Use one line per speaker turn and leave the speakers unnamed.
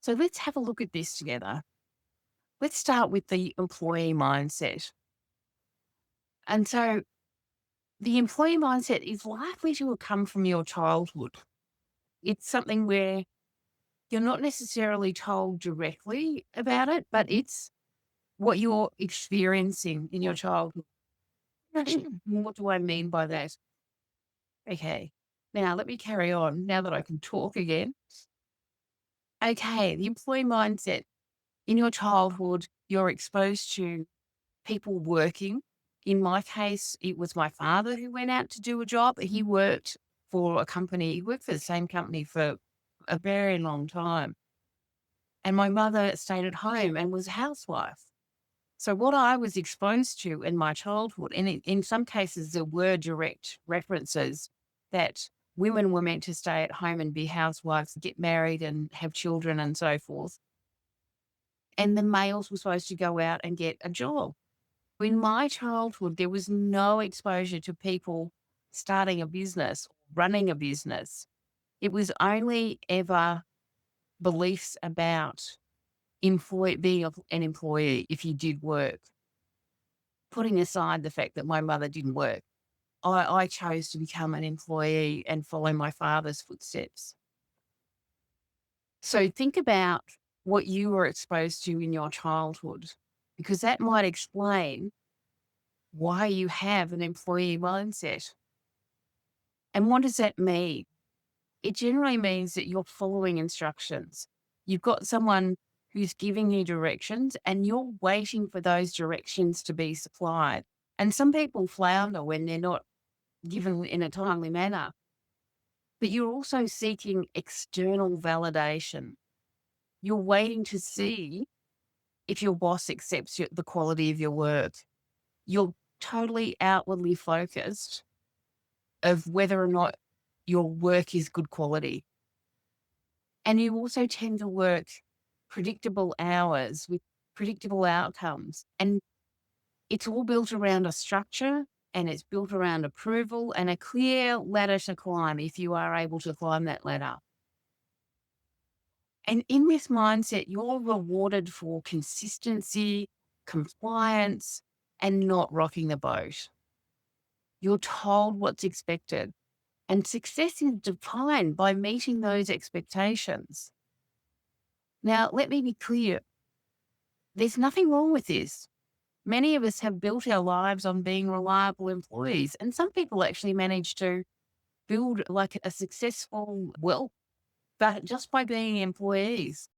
So let's have a look at this together. Let's start with the employee mindset. And so the employee mindset is likely to have come from your childhood. It's something where you're not necessarily told directly about it, but it's what you're experiencing in your childhood. What do I mean by that? Okay. Now let me carry on now that I can talk again. Okay. The employee mindset in your childhood, you're exposed to people working. In my case, it was my father who went out to do a job. He worked for a company, he worked for the same company for a very long time. And my mother stayed at home and was a housewife. So what I was exposed to in my childhood, and in some cases there were direct references that women were meant to stay at home and be housewives, get married and have children and so forth. And the males were supposed to go out and get a job. In my childhood, there was no exposure to people starting a business, running a business. It was only ever beliefs about being an employee if you did work. Putting aside the fact that my mother didn't work, I chose to become an employee and follow my father's footsteps. So think about what you were exposed to in your childhood, because that might explain why you have an employee mindset. And what does that mean? It generally means that you're following instructions. You've got someone who's giving you directions and you're waiting for those directions to be supplied. And some people flounder when they're not given in a timely manner, but you're also seeking external validation. You're waiting to see if your boss accepts the quality of your work. You're totally outwardly focused of whether or not your work is good quality. And you also tend to work predictable hours with predictable outcomes. And it's all built around a structure and it's built around approval and a clear ladder to climb if you are able to climb that ladder. And in this mindset, you're rewarded for consistency, compliance, and not rocking the boat. You're told what's expected. And success is defined by meeting those expectations. Now, let me be clear, there's nothing wrong with this. Many of us have built our lives on being reliable employees, and some people actually manage to build like a successful wealth, but just by being employees.